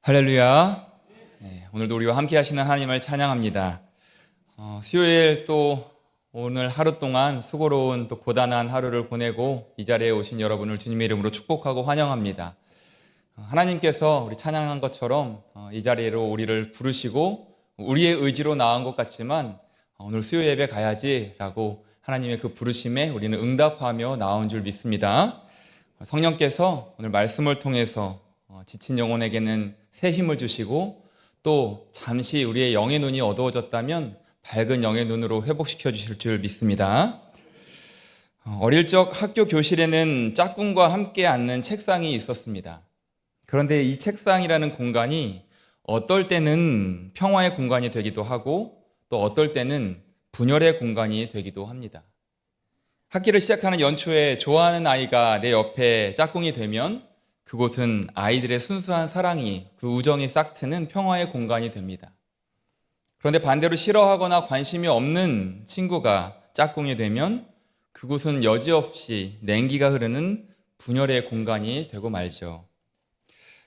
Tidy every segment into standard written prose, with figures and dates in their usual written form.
할렐루야. 오늘도 우리와 함께 하시는 하나님을 찬양합니다. 수요일 또 오늘 하루 동안 수고로운 또 고단한 하루를 보내고 이 자리에 오신 여러분을 주님의 이름으로 축복하고 환영합니다. 하나님께서 우리 찬양한 것처럼 이 자리로 우리를 부르시고 우리의 의지로 나온 것 같지만 오늘 수요 예배 가야지라고 하나님의 그 부르심에 우리는 응답하며 나온 줄 믿습니다. 성령께서 오늘 말씀을 통해서 지친 영혼에게는 새 힘을 주시고 또 잠시 우리의 영의 눈이 어두워졌다면 밝은 영의 눈으로 회복시켜 주실 줄 믿습니다. 어릴 적 학교 교실에는 짝꿍과 함께 앉는 책상이 있었습니다. 그런데 이 책상이라는 공간이 어떨 때는 평화의 공간이 되기도 하고 또 어떨 때는 분열의 공간이 되기도 합니다. 학기를 시작하는 연초에 좋아하는 아이가 내 옆에 짝꿍이 되면 그곳은 아이들의 순수한 사랑이, 그 우정이 싹트는 평화의 공간이 됩니다. 그런데 반대로 싫어하거나 관심이 없는 친구가 짝꿍이 되면 그곳은 여지없이 냉기가 흐르는 분열의 공간이 되고 말죠.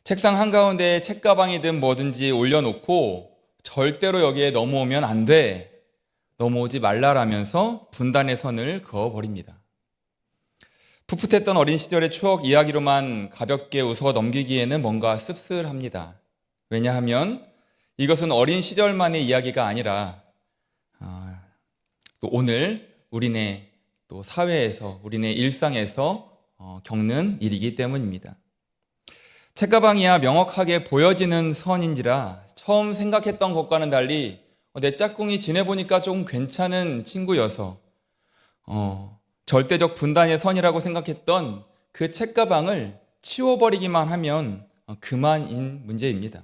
책상 한가운데에 책가방이든 뭐든지 올려놓고 절대로 여기에 넘어오면 안 돼, 넘어오지 말라라면서 분단의 선을 그어버립니다. 풋풋했던 어린 시절의 추억 이야기로만 가볍게 웃어 넘기기에는 뭔가 씁쓸합니다. 왜냐하면 이것은 어린 시절만의 이야기가 아니라 또 오늘 우리네 또 사회에서 우리네 일상에서 겪는 일이기 때문입니다. 책가방이야 명확하게 보여지는 선인지라 처음 생각했던 것과는 달리 내 짝꿍이 지내보니까 조금 괜찮은 친구여서 절대적 분단의 선이라고 생각했던 그 책가방을 치워버리기만 하면 그만인 문제입니다.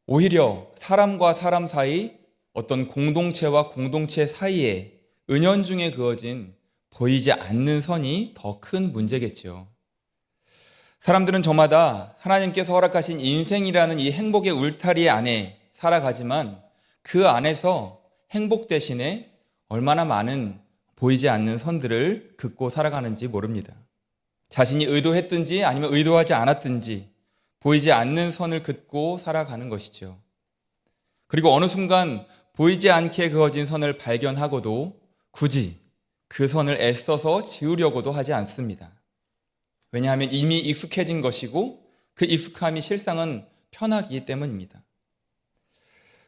오히려 사람과 사람 사이, 어떤 공동체와 공동체 사이에 은연중에 그어진 보이지 않는 선이 더 큰 문제겠죠. 사람들은 저마다 하나님께서 허락하신 인생이라는 이 행복의 울타리 안에 살아가지만 그 안에서 행복 대신에 얼마나 많은 보이지 않는 선들을 긋고 살아가는지 모릅니다. 자신이 의도했든지 아니면 의도하지 않았든지 보이지 않는 선을 긋고 살아가는 것이죠. 그리고 어느 순간 보이지 않게 그어진 선을 발견하고도 굳이 그 선을 애써서 지우려고도 하지 않습니다. 왜냐하면 이미 익숙해진 것이고 그 익숙함이 실상은 편하기 때문입니다.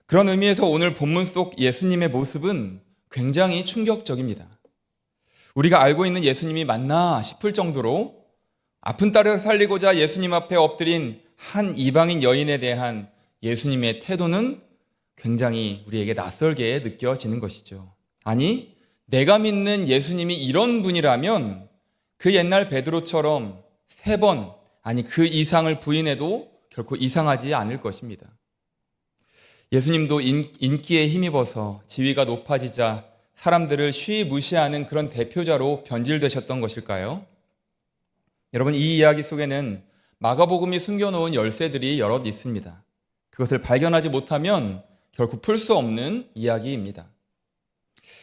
그런 의미에서 오늘 본문 속 예수님의 모습은 굉장히 충격적입니다. 우리가 알고 있는 예수님이 맞나 싶을 정도로 아픈 딸을 살리고자 예수님 앞에 엎드린 한 이방인 여인에 대한 예수님의 태도는 굉장히 우리에게 낯설게 느껴지는 것이죠. 아니, 내가 믿는 예수님이 이런 분이라면 그 옛날 베드로처럼 3번, 아니 그 이상을 부인해도 결코 이상하지 않을 것입니다. 예수님도 인기에 힘입어서 지위가 높아지자 사람들을 쉬이 무시하는 그런 대표자로 변질되셨던 것일까요? 여러분, 이 이야기 속에는 마가복음이 숨겨놓은 열쇠들이 여럿 있습니다. 그것을 발견하지 못하면 결코 풀 수 없는 이야기입니다.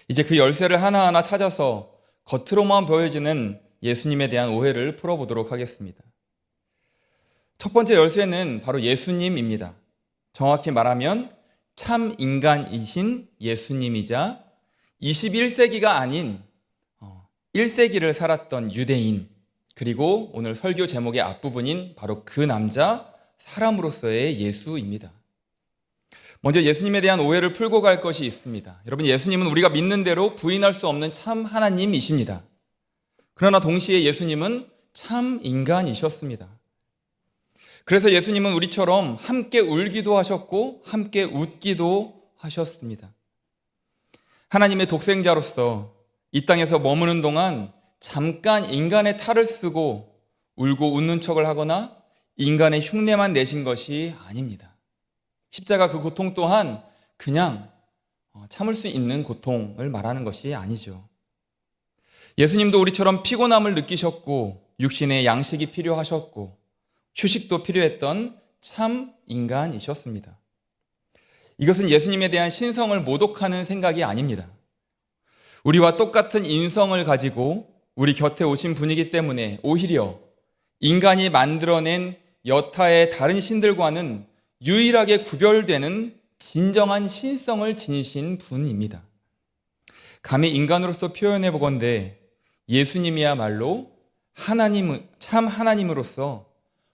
이제 그 열쇠를 하나하나 찾아서 겉으로만 보여지는 예수님에 대한 오해를 풀어보도록 하겠습니다. 첫 번째 열쇠는 바로 예수님입니다. 정확히 말하면 참 인간이신 예수님이자 21세기가 아닌 1세기를 살았던 유대인, 그리고 오늘 설교 제목의 앞부분인 바로 그 남자, 사람으로서의 예수입니다. 먼저 예수님에 대한 오해를 풀고 갈 것이 있습니다. 여러분, 예수님은 우리가 믿는 대로 부인할 수 없는 참 하나님이십니다. 그러나 동시에 예수님은 참 인간이셨습니다. 그래서 예수님은 우리처럼 함께 울기도 하셨고 함께 웃기도 하셨습니다. 하나님의 독생자로서 이 땅에서 머무는 동안 잠깐 인간의 탈을 쓰고 울고 웃는 척을 하거나 인간의 흉내만 내신 것이 아닙니다. 십자가 그 고통 또한 그냥 참을 수 있는 고통을 말하는 것이 아니죠. 예수님도 우리처럼 피곤함을 느끼셨고 육신의 양식이 필요하셨고 휴식도 필요했던 참 인간이셨습니다. 이것은 예수님에 대한 신성을 모독하는 생각이 아닙니다. 우리와 똑같은 인성을 가지고 우리 곁에 오신 분이기 때문에 오히려 인간이 만들어낸 여타의 다른 신들과는 유일하게 구별되는 진정한 신성을 지니신 분입니다. 감히 인간으로서 표현해 보건대 예수님이야말로 참 하나님으로서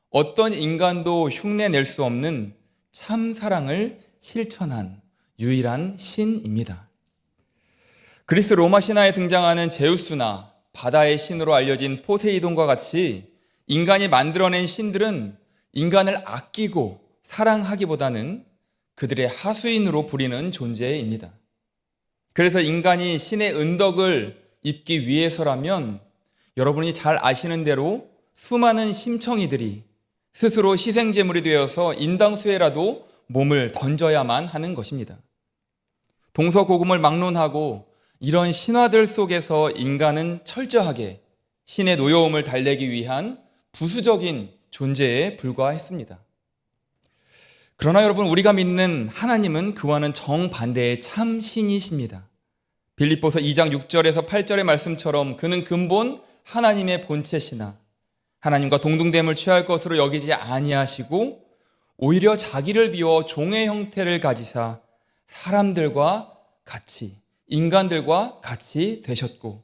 어떤 인간도 흉내낼 수 없는 참 사랑을 실천한 유일한 신입니다. 그리스 로마 신화에 등장하는 제우스나 바다의 신으로 알려진 포세이돈과 같이 인간이 만들어낸 신들은 인간을 아끼고 사랑하기보다는 그들의 하수인으로 부리는 존재입니다. 그래서 인간이 신의 은덕을 입기 위해서라면 여러분이 잘 아시는 대로 수많은 심청이들이 스스로 희생제물이 되어서 인당수에라도 몸을 던져야만 하는 것입니다. 동서고금을 막론하고 이런 신화들 속에서 인간은 철저하게 신의 노여움을 달래기 위한 부수적인 존재에 불과했습니다. 그러나 여러분, 우리가 믿는 하나님은 그와는 정반대의 참 신이십니다. 빌립보서 2장 6절에서 8절의 말씀처럼 그는 근본 하나님의 본체시나 하나님과 동등됨을 취할 것으로 여기지 아니하시고 오히려 자기를 비워 종의 형태를 가지사 사람들과 같이, 인간들과 같이 되셨고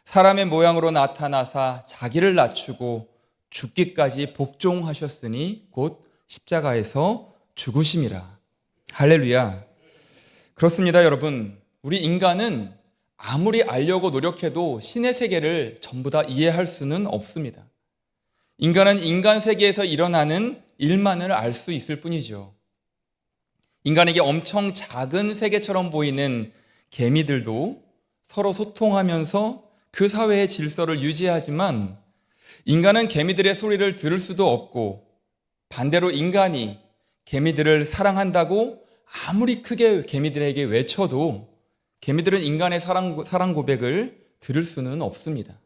사람의 모양으로 나타나사 자기를 낮추고 죽기까지 복종하셨으니 곧 십자가에서 죽으심이라. 할렐루야. 그렇습니다, 여러분. 우리 인간은 아무리 알려고 노력해도 신의 세계를 전부 다 이해할 수는 없습니다. 인간은 인간 세계에서 일어나는 일만을 알 수 있을 뿐이죠. 인간에게 엄청 작은 세계처럼 보이는 개미들도 서로 소통하면서 그 사회의 질서를 유지하지만 인간은 개미들의 소리를 들을 수도 없고 반대로 인간이 개미들을 사랑한다고 아무리 크게 개미들에게 외쳐도 개미들은 인간의 사랑 고백을 들을 수는 없습니다.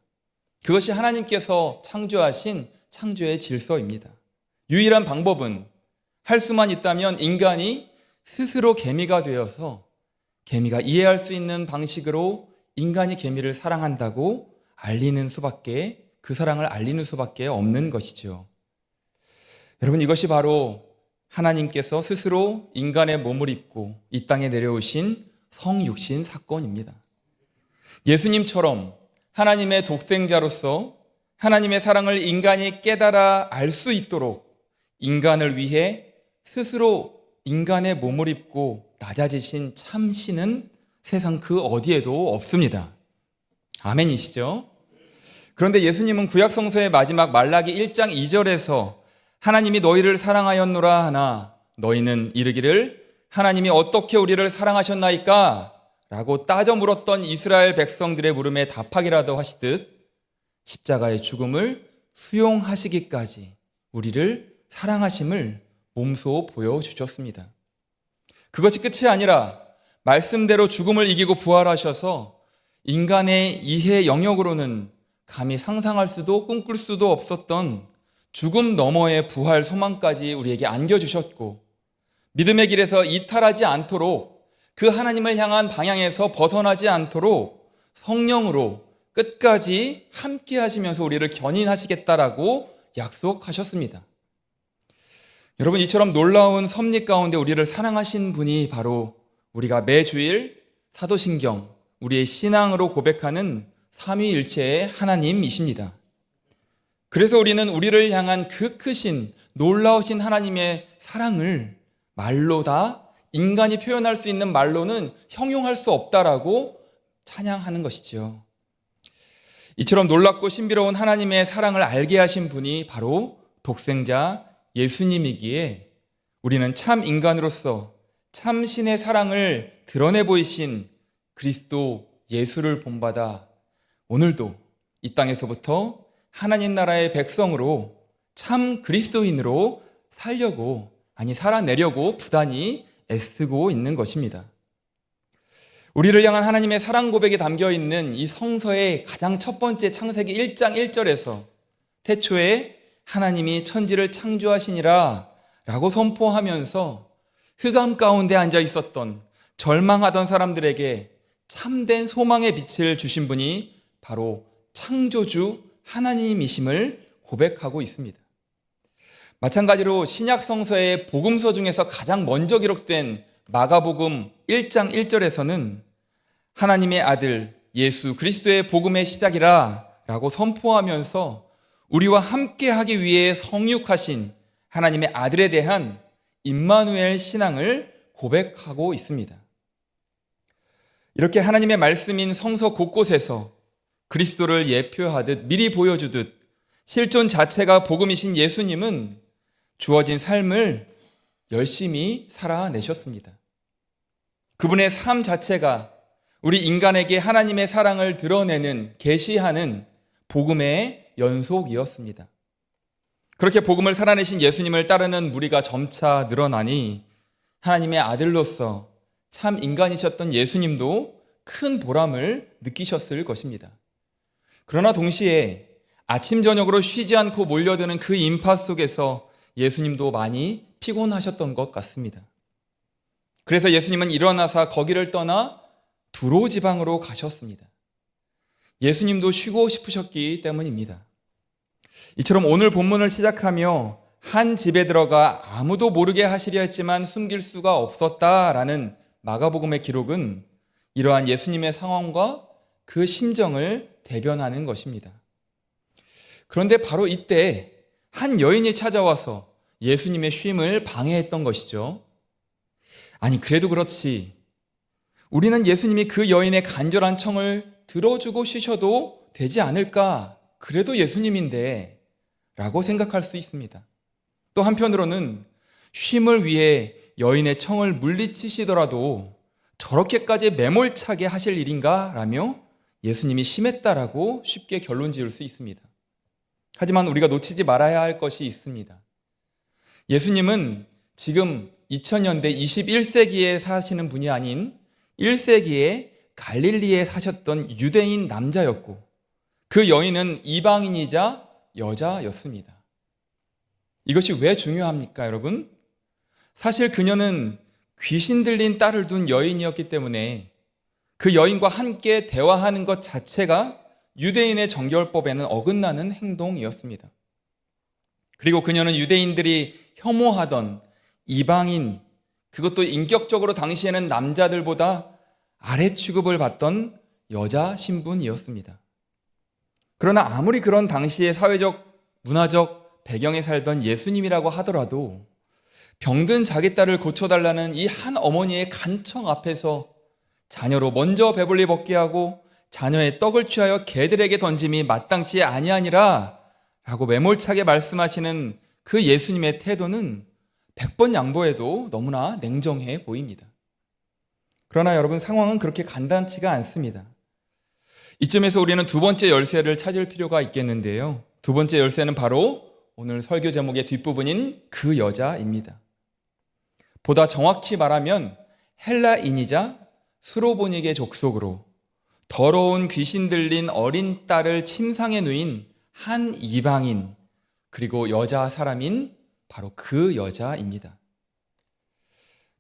그것이 하나님께서 창조하신 창조의 질서입니다. 유일한 방법은 할 수만 있다면 인간이 스스로 개미가 되어서 개미가 이해할 수 있는 방식으로 인간이 개미를 사랑한다고 알리는 수밖에, 그 사랑을 알리는 수밖에 없는 것이죠. 여러분, 이것이 바로 하나님께서 스스로 인간의 몸을 입고 이 땅에 내려오신 성육신 사건입니다. 예수님처럼 하나님의 독생자로서 하나님의 사랑을 인간이 깨달아 알 수 있도록 인간을 위해 스스로 인간의 몸을 입고 낮아지신 참신은 세상 그 어디에도 없습니다. 아멘이시죠? 그런데 예수님은 구약성서의 마지막 말라기 1장 2절에서 하나님이 너희를 사랑하였노라 하나 너희는 이르기를 하나님이 어떻게 우리를 사랑하셨나이까? 라고 따져 물었던 이스라엘 백성들의 물음에 답하기라도 하시듯 십자가의 죽음을 수용하시기까지 우리를 사랑하심을 몸소 보여주셨습니다. 그것이 끝이 아니라 말씀대로 죽음을 이기고 부활하셔서 인간의 이해 영역으로는 감히 상상할 수도 꿈꿀 수도 없었던 죽음 너머의 부활 소망까지 우리에게 안겨주셨고 믿음의 길에서 이탈하지 않도록 그 하나님을 향한 방향에서 벗어나지 않도록 성령으로 끝까지 함께 하시면서 우리를 견인하시겠다라고 약속하셨습니다. 여러분, 이처럼 놀라운 섭리 가운데 우리를 사랑하신 분이 바로 우리가 매주일 사도신경, 우리의 신앙으로 고백하는 삼위일체의 하나님이십니다. 그래서 우리는 우리를 향한 그 크신 놀라우신 하나님의 사랑을 말로 다 인간이 표현할 수 있는 말로는 형용할 수 없다라고 찬양하는 것이죠. 이처럼 놀랍고 신비로운 하나님의 사랑을 알게 하신 분이 바로 독생자 예수님이기에 우리는 참 인간으로서 참 신의 사랑을 드러내 보이신 그리스도 예수를 본받아 오늘도 이 땅에서부터 하나님 나라의 백성으로 참 그리스도인으로 살아내려고 부단히 애쓰고 있는 것입니다. 우리를 향한 하나님의 사랑 고백이 담겨 있는 이 성서의 가장 첫 번째 창세기 1장 1절에서 태초에 하나님이 천지를 창조하시니라 라고 선포하면서 흑암 가운데 앉아 있었던 절망하던 사람들에게 참된 소망의 빛을 주신 분이 바로 창조주 하나님이심을 고백하고 있습니다. 마찬가지로 신약 성서의 복음서 중에서 가장 먼저 기록된 마가복음 1장 1절에서는 하나님의 아들 예수 그리스도의 복음의 시작이라 라고 선포하면서 우리와 함께 하기 위해 성육하신 하나님의 아들에 대한 임마누엘 신앙을 고백하고 있습니다. 이렇게 하나님의 말씀인 성서 곳곳에서 그리스도를 예표하듯 미리 보여주듯 실존 자체가 복음이신 예수님은 주어진 삶을 열심히 살아내셨습니다. 그분의 삶 자체가 우리 인간에게 하나님의 사랑을 드러내는, 계시하는 복음의 연속이었습니다. 그렇게 복음을 살아내신 예수님을 따르는 무리가 점차 늘어나니 하나님의 아들로서 참 인간이셨던 예수님도 큰 보람을 느끼셨을 것입니다. 그러나 동시에 아침 저녁으로 쉬지 않고 몰려드는 그 인파 속에서 예수님도 많이 피곤하셨던 것 같습니다. 그래서 예수님은 일어나서 거기를 떠나 두로 지방으로 가셨습니다. 예수님도 쉬고 싶으셨기 때문입니다. 이처럼 오늘 본문을 시작하며 한 집에 들어가 아무도 모르게 하시려 했지만 숨길 수가 없었다라는 마가복음의 기록은 이러한 예수님의 상황과 그 심정을 대변하는 것입니다. 그런데 바로 이때 한 여인이 찾아와서 예수님의 쉼을 방해했던 것이죠. 아니, 그래도 그렇지. 우리는 예수님이 그 여인의 간절한 청을 들어주고 쉬셔도 되지 않을까? 그래도 예수님인데 라고 생각할 수 있습니다. 또 한편으로는 쉼을 위해 여인의 청을 물리치시더라도 저렇게까지 매몰차게 하실 일인가? 라며 예수님이 심했다라고 쉽게 결론 지을 수 있습니다. 하지만 우리가 놓치지 말아야 할 것이 있습니다. 예수님은 지금 2000년대 21세기에 사시는 분이 아닌 1세기에 갈릴리에 사셨던 유대인 남자였고 그 여인은 이방인이자 여자였습니다. 이것이 왜 중요합니까, 여러분? 사실 그녀는 귀신 들린 딸을 둔 여인이었기 때문에 그 여인과 함께 대화하는 것 자체가 유대인의 정결법에는 어긋나는 행동이었습니다. 그리고 그녀는 유대인들이 혐오하던 이방인, 그것도 인격적으로 당시에는 남자들보다 아래 취급을 받던 여자 신분이었습니다. 그러나 아무리 그런 당시의 사회적, 문화적 배경에 살던 예수님이라고 하더라도 병든 자기 딸을 고쳐달라는 이 한 어머니의 간청 앞에서 자녀로 먼저 배불리 먹게 하고 자녀의 떡을 취하여 개들에게 던짐이 마땅치 아니하니라 라고 매몰차게 말씀하시는 그 예수님의 태도는 100번 양보해도 너무나 냉정해 보입니다. 그러나 여러분, 상황은 그렇게 간단치가 않습니다. 이쯤에서 우리는 두 번째 열쇠를 찾을 필요가 있겠는데요. 두 번째 열쇠는 바로 오늘 설교 제목의 뒷부분인 그 여자입니다. 보다 정확히 말하면 헬라인이자 수로보니게 족속으로 더러운 귀신 들린 어린 딸을 침상에 누인 한 이방인, 그리고 여자 사람인 바로 그 여자입니다.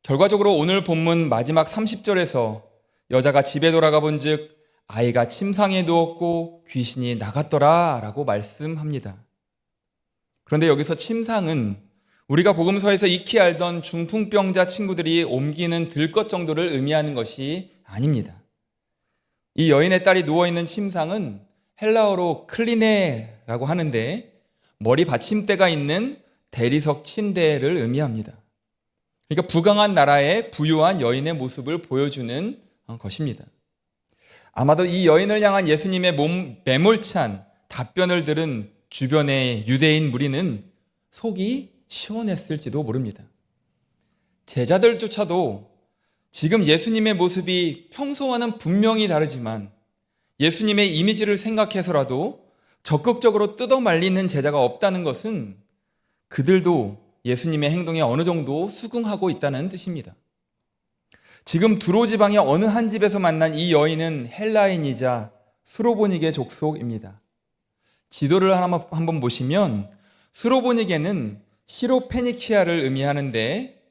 결과적으로 오늘 본문 마지막 30절에서 여자가 집에 돌아가 본즉 아이가 침상에 누웠고 귀신이 나갔더라 라고 말씀합니다. 그런데 여기서 침상은 우리가 복음서에서 익히 알던 중풍병자 친구들이 옮기는 들것 정도를 의미하는 것이 아닙니다. 이 여인의 딸이 누워있는 침상은 헬라어로 클리네라고 하는데 머리 받침대가 있는 대리석 침대를 의미합니다. 그러니까 부강한 나라의 부유한 여인의 모습을 보여주는 것입니다. 아마도 이 여인을 향한 예수님의 매몰찬 답변을 들은 주변의 유대인 무리는 속이 시원했을지도 모릅니다. 제자들조차도 지금 예수님의 모습이 평소와는 분명히 다르지만 예수님의 이미지를 생각해서라도 적극적으로 뜯어말리는 제자가 없다는 것은 그들도 예수님의 행동에 어느 정도 수긍하고 있다는 뜻입니다. 지금 두로 지방의 어느 한 집에서 만난 이 여인은 헬라인이자 수로보니게 족속입니다. 지도를 한번 보시면 수로보니게는 시로페니키아를 의미하는데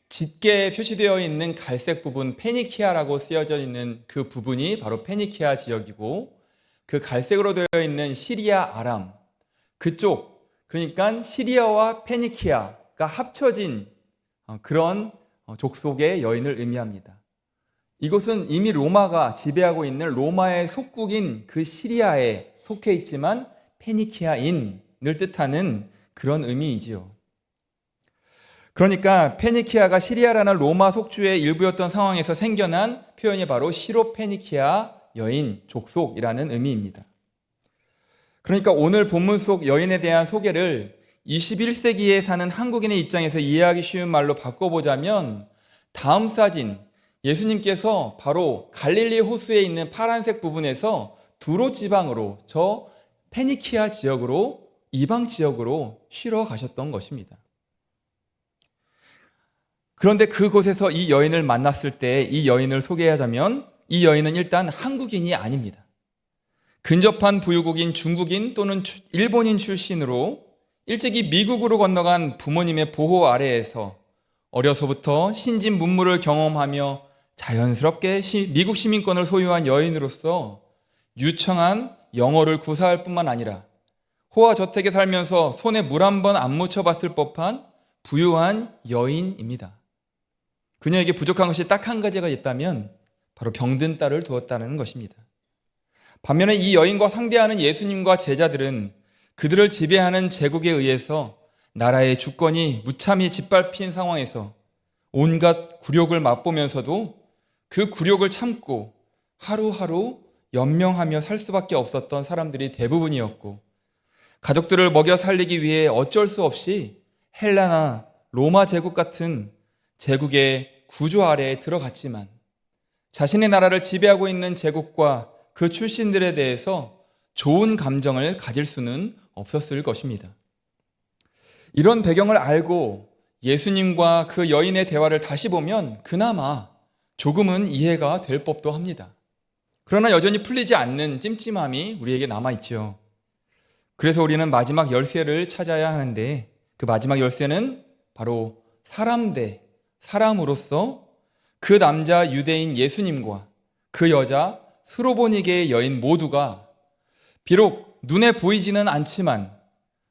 짙게 표시되어 있는 갈색 부분 페니키아라고 쓰여져 있는 그 부분이 바로 페니키아 지역이고 그 갈색으로 되어 있는 시리아 아람, 그쪽 그러니까 시리아와 페니키아가 합쳐진 그런 족속의 여인을 의미합니다. 이곳은 이미 로마가 지배하고 있는 로마의 속국인 그 시리아에 속해 있지만 페니키아인을 뜻하는 그런 의미이지요. 그러니까 페니키아가 시리아라는 로마 속주의 일부였던 상황에서 생겨난 표현이 바로 시로페니키아 여인 족속이라는 의미입니다. 그러니까 오늘 본문 속 여인에 대한 소개를 21세기에 사는 한국인의 입장에서 이해하기 쉬운 말로 바꿔보자면 다음 사진, 예수님께서 바로 갈릴리 호수에 있는 파란색 부분에서 두로 지방으로 저 페니키아 지역으로 이방 지역으로 쉬러 가셨던 것입니다. 그런데 그곳에서 이 여인을 만났을 때 이 여인을 소개하자면 이 여인은 일단 한국인이 아닙니다. 근접한 부유국인 중국인 또는 일본인 출신으로 일찍이 미국으로 건너간 부모님의 보호 아래에서 어려서부터 신진문물을 경험하며 자연스럽게 미국 시민권을 소유한 여인으로서 유창한 영어를 구사할 뿐만 아니라 호화 저택에 살면서 손에 물 한 번 안 묻혀봤을 법한 부유한 여인입니다. 그녀에게 부족한 것이 딱 한 가지가 있다면 바로 병든 딸을 두었다는 것입니다. 반면에 이 여인과 상대하는 예수님과 제자들은 그들을 지배하는 제국에 의해서 나라의 주권이 무참히 짓밟힌 상황에서 온갖 굴욕을 맛보면서도 그 굴욕을 참고 하루하루 연명하며 살 수밖에 없었던 사람들이 대부분이었고, 가족들을 먹여 살리기 위해 어쩔 수 없이 헬라나 로마 제국 같은 제국의 구조 아래에 들어갔지만 자신의 나라를 지배하고 있는 제국과 그 출신들에 대해서 좋은 감정을 가질 수는 없었을 것입니다. 이런 배경을 알고 예수님과 그 여인의 대화를 다시 보면 그나마 조금은 이해가 될 법도 합니다. 그러나 여전히 풀리지 않는 찜찜함이 우리에게 남아있죠. 그래서 우리는 마지막 열쇠를 찾아야 하는데 그 마지막 열쇠는 바로 사람 대 사람으로서 그 남자 유대인 예수님과 그 여자 스로보니게의 여인 모두가 비록 눈에 보이지는 않지만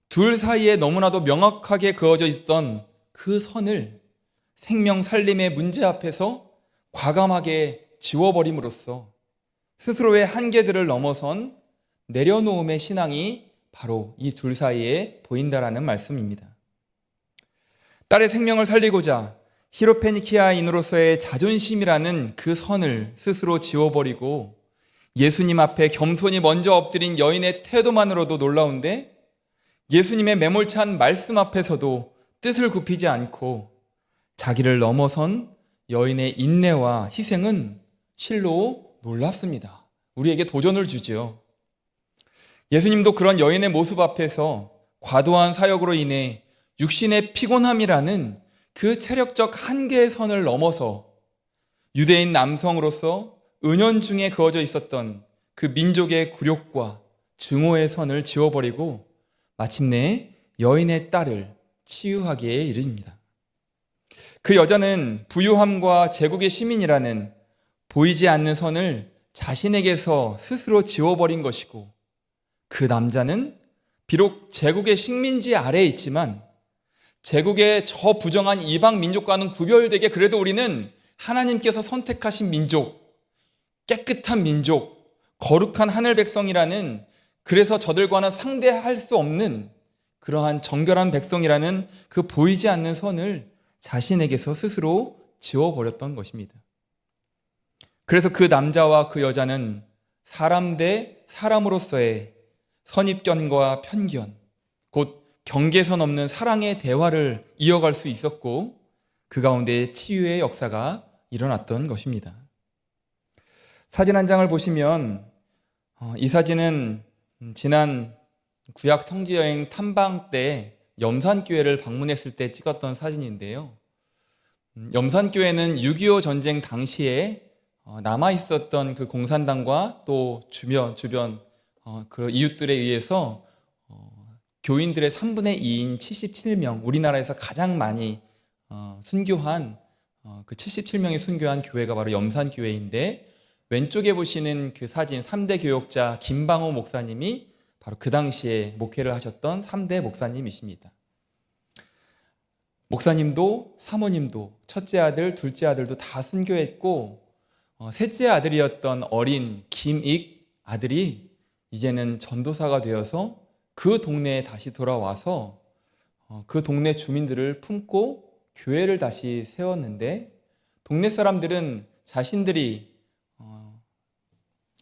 둘 사이에 너무나도 명확하게 그어져 있던 그 선을 생명 살림의 문제 앞에서 과감하게 지워버림으로써 스스로의 한계들을 넘어선 내려놓음의 신앙이 바로 이 둘 사이에 보인다라는 말씀입니다. 딸의 생명을 살리고자 시로페니키아인으로서의 자존심이라는 그 선을 스스로 지워버리고 예수님 앞에 겸손히 먼저 엎드린 여인의 태도만으로도 놀라운데, 예수님의 매몰찬 말씀 앞에서도 뜻을 굽히지 않고 자기를 넘어선 여인의 인내와 희생은 실로 놀랍습니다. 우리에게 도전을 주죠. 예수님도 그런 여인의 모습 앞에서 과도한 사역으로 인해 육신의 피곤함이라는 그 체력적 한계의 선을 넘어서 유대인 남성으로서 은연중에 그어져 있었던 그 민족의 굴욕과 증오의 선을 지워버리고 마침내 여인의 딸을 치유하기에 이릅니다. 그 여자는 부유함과 제국의 시민이라는 보이지 않는 선을 자신에게서 스스로 지워버린 것이고, 그 남자는 비록 제국의 식민지 아래에 있지만 제국의 저 부정한 이방 민족과는 구별되게 그래도 우리는 하나님께서 선택하신 민족, 깨끗한 민족, 거룩한 하늘 백성이라는, 그래서 저들과는 상대할 수 없는 그러한 정결한 백성이라는 그 보이지 않는 선을 자신에게서 스스로 지워버렸던 것입니다. 그래서 그 남자와 그 여자는 사람 대 사람으로서의 선입견과 편견, 곧 경계선 없는 사랑의 대화를 이어갈 수 있었고, 그 가운데 치유의 역사가 일어났던 것입니다. 사진 한 장을 보시면 이 사진은 지난 구약 성지여행 탐방 때 염산교회를 방문했을 때 찍었던 사진인데요. 염산교회는 6.25 전쟁 당시에 남아있었던 그 공산당과 또 주변 그 이웃들에 의해서 교인들의 3분의 2인 77명, 우리나라에서 가장 많이 순교한 그 77명이 순교한 교회가 바로 염산교회인데, 왼쪽에 보시는 그 사진 3대 교역자 김방호 목사님이 바로 그 당시에 목회를 하셨던 3대 목사님이십니다. 목사님도 사모님도 첫째 아들, 둘째 아들도 다 순교했고 셋째 아들이었던 어린 김익 아들이 이제는 전도사가 되어서 그 동네에 다시 돌아와서 그 동네 주민들을 품고 교회를 다시 세웠는데, 동네 사람들은 자신들이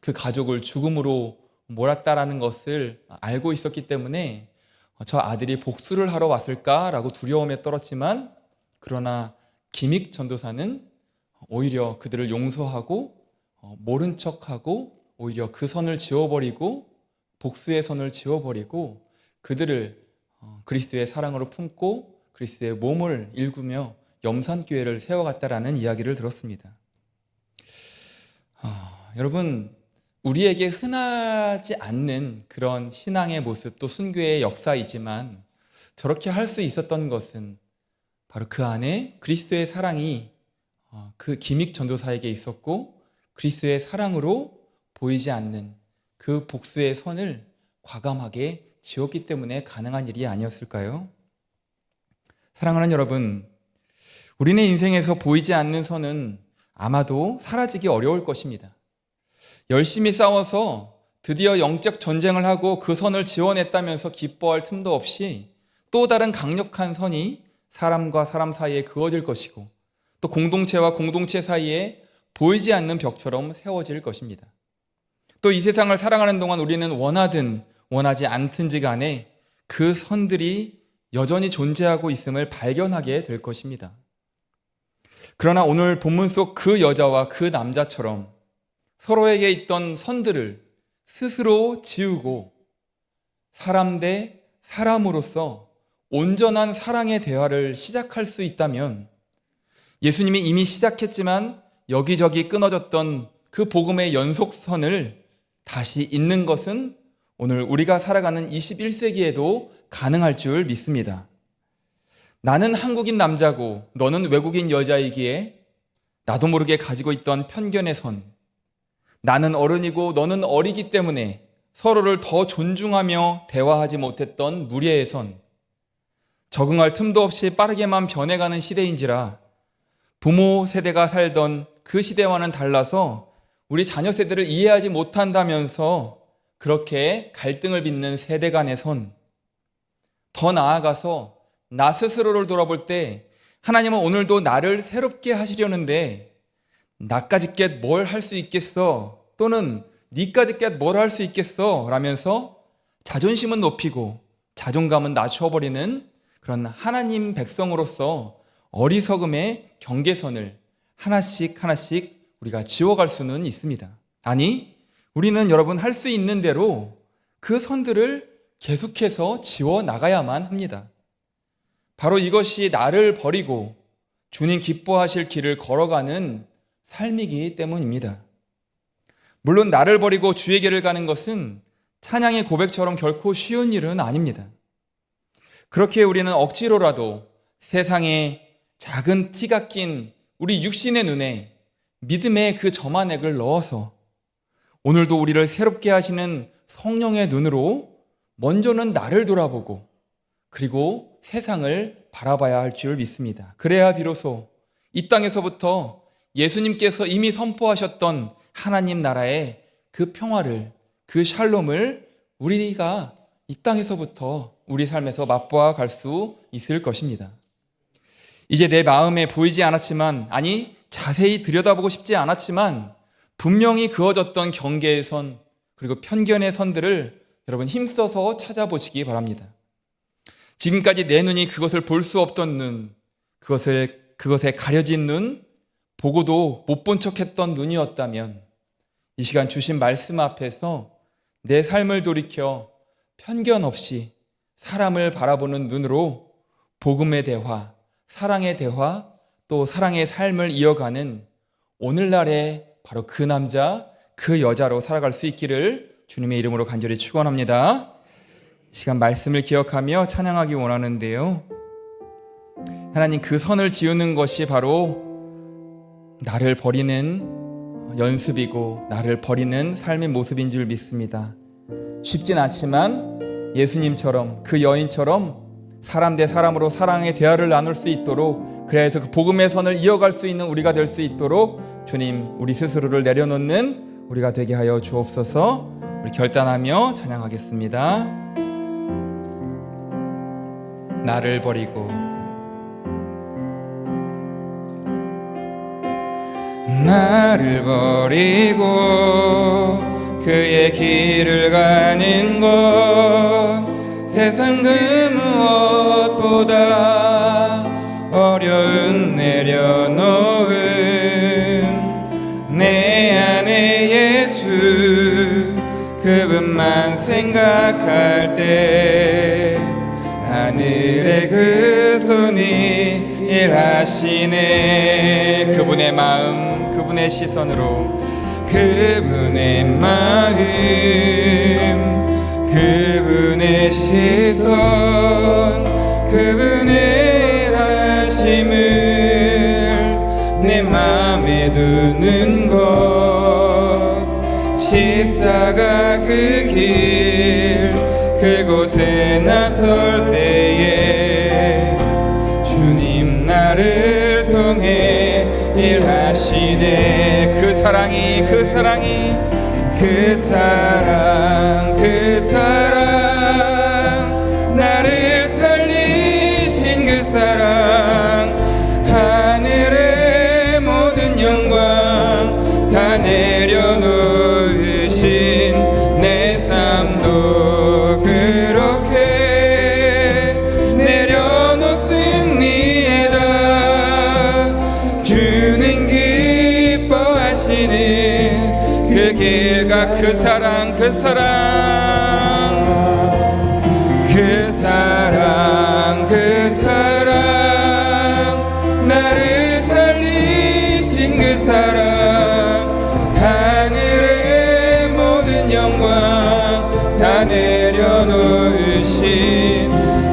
그 가족을 죽음으로 몰았다라는 것을 알고 있었기 때문에 저 아들이 복수를 하러 왔을까라고 두려움에 떨었지만, 그러나 김익 전도사는 오히려 그들을 용서하고 모른 척하고 오히려 그 선을 지워버리고 복수의 선을 지워버리고 그들을 그리스도의 사랑으로 품고 그리스도의 몸을 일구며 염산교회를 세워갔다라는 이야기를 들었습니다. 여러분, 우리에게 흔하지 않는 그런 신앙의 모습, 또 순교의 역사이지만 저렇게 할 수 있었던 것은 바로 그 안에 그리스도의 사랑이 그 김익 전도사에게 있었고, 그리스도의 사랑으로 보이지 않는 그 복수의 선을 과감하게 지웠기 때문에 가능한 일이 아니었을까요? 사랑하는 여러분, 우리네 인생에서 보이지 않는 선은 아마도 사라지기 어려울 것입니다. 열심히 싸워서 드디어 영적 전쟁을 하고 그 선을 지워냈다면서 기뻐할 틈도 없이 또 다른 강력한 선이 사람과 사람 사이에 그어질 것이고, 또 공동체와 공동체 사이에 보이지 않는 벽처럼 세워질 것입니다. 또 이 세상을 살아가는 동안 우리는 원하든 원하지 않든지 간에 그 선들이 여전히 존재하고 있음을 발견하게 될 것입니다. 그러나 오늘 본문 속 그 여자와 그 남자처럼 서로에게 있던 선들을 스스로 지우고 사람 대 사람으로서 온전한 사랑의 대화를 시작할 수 있다면, 예수님이 이미 시작했지만 여기저기 끊어졌던 그 복음의 연속선을 다시 잇는 것은 오늘 우리가 살아가는 21세기에도 가능할 줄 믿습니다. 나는 한국인 남자고 너는 외국인 여자이기에 나도 모르게 가지고 있던 편견의 선, 나는 어른이고 너는 어리기 때문에 서로를 더 존중하며 대화하지 못했던 무례의 선, 적응할 틈도 없이 빠르게만 변해가는 시대인지라 부모 세대가 살던 그 시대와는 달라서 우리 자녀 세대를 이해하지 못한다면서 그렇게 갈등을 빚는 세대 간의 선, 더 나아가서 나 스스로를 돌아볼 때 하나님은 오늘도 나를 새롭게 하시려는데 나까지 깨 뭘 할 수 있겠어, 또는 니까지 깨 뭘 할 수 있겠어 라면서 자존심은 높이고 자존감은 낮춰버리는 그런 하나님 백성으로서 어리석음의 경계선을 하나씩 하나씩 우리가 지워갈 수는 있습니다. 아니, 우리는 여러분 할 수 있는 대로 그 선들을 계속해서 지워나가야만 합니다. 바로 이것이 나를 버리고 주님 기뻐하실 길을 걸어가는 삶이기 때문입니다. 물론 나를 버리고 주의 길을 가는 것은 찬양의 고백처럼 결코 쉬운 일은 아닙니다. 그렇게 우리는 억지로라도 세상에 작은 티가 낀 우리 육신의 눈에 믿음의 그 점안액을 넣어서 오늘도 우리를 새롭게 하시는 성령의 눈으로 먼저는 나를 돌아보고 그리고 세상을 바라봐야 할 줄 믿습니다. 그래야 비로소 이 땅에서부터 예수님께서 이미 선포하셨던 하나님 나라의 그 평화를, 그 샬롬을 우리가 이 땅에서부터 우리 삶에서 맛보아 갈 수 있을 것입니다. 이제 내 마음에 보이지 않았지만, 아니 자세히 들여다보고 싶지 않았지만 분명히 그어졌던 경계의 선, 그리고 편견의 선들을 여러분 힘써서 찾아보시기 바랍니다. 지금까지 내 눈이 그것을 볼 수 없던 눈, 그것에 가려진 눈, 보고도 못 본 척했던 눈이었다면 이 시간 주신 말씀 앞에서 내 삶을 돌이켜 편견 없이 사람을 바라보는 눈으로 복음의 대화, 사랑의 대화, 또 사랑의 삶을 이어가는 오늘날의 바로 그 남자, 그 여자로 살아갈 수 있기를 주님의 이름으로 간절히 축원합니다. 시간 말씀을 기억하며 찬양하기 원하는데요. 하나님, 그 선을 지우는 것이 바로 나를 버리는 연습이고 나를 버리는 삶의 모습인 줄 믿습니다. 쉽진 않지만 예수님처럼, 그 여인처럼 사람 대 사람으로 사랑의 대화를 나눌 수 있도록, 그래서 그 복음의 선을 이어갈 수 있는 우리가 될 수 있도록 주님, 우리 스스로를 내려놓는 우리가 되게 하여 주옵소서. 우리 결단하며 찬양하겠습니다. 나를 버리고 나를 버리고 그의 길을 가는 것, 세상 그 무엇보다 어려운 내려놓음, 내 안에 예수 그분만 생각할 때 하늘의 그 손이 일하시네. 그분의 마음, 그분의 시선으로, 그분의 마음, 그분의 시선, 그분의 하심을 내 마음에 두는 것, 십자가 그 길 그곳에 나설 때에 주님 나를 통해 일하시네. 그 사랑이, 그 사랑이, 그 사랑, 그 사랑, 나를 살리신 그 사랑, 하늘의 모든 영광 다 내려놓으신 내 삶도 그렇게 내려놓습니다. 주는 기뻐하시는 그 길과 그 사랑, 그 사랑, 그 사랑, 그 사랑, 나를 살리신 그 사랑, 하늘의 모든 영광 다 내려놓으신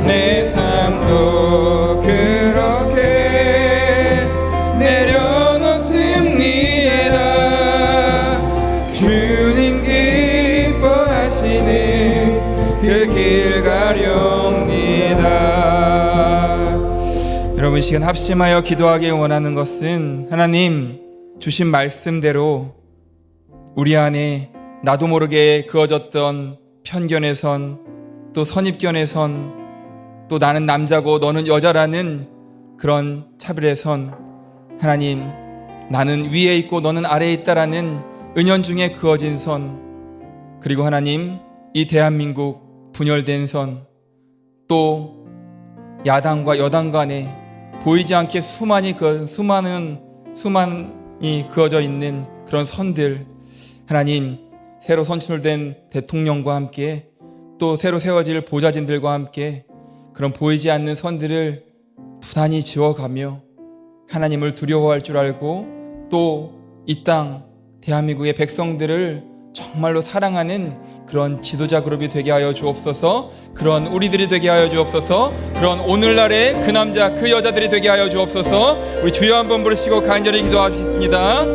내 삶도 그렇게 내려놓습니다. 주님 기뻐하시는 그 길 가렵니다. 여러분, 이 시간 합심하여 기도하기 원하는 것은 하나님 주신 말씀대로 우리 안에 나도 모르게 그어졌던 편견의 선, 또 선입견의 선, 또 나는 남자고 너는 여자라는 그런 차별의 선, 하나님 나는 위에 있고 너는 아래에 있다라는 은연중에 그어진 선, 그리고 하나님 이 대한민국 분열된 선, 또 야당과 여당 간에 보이지 않게 수많이 그어져 있는 그런 선들, 하나님 새로 선출된 대통령과 함께 또 새로 세워질 보좌진들과 함께 그런 보이지 않는 선들을 부단히 지워가며 하나님을 두려워할 줄 알고 또 이 땅 대한민국의 백성들을 정말로 사랑하는 그런 지도자 그룹이 되게 하여 주옵소서. 그런 우리들이 되게 하여 주옵소서. 그런 오늘날의 그 남자 그 여자들이 되게 하여 주옵소서. 우리 주여 한번 부르시고 간절히 기도하겠습니다.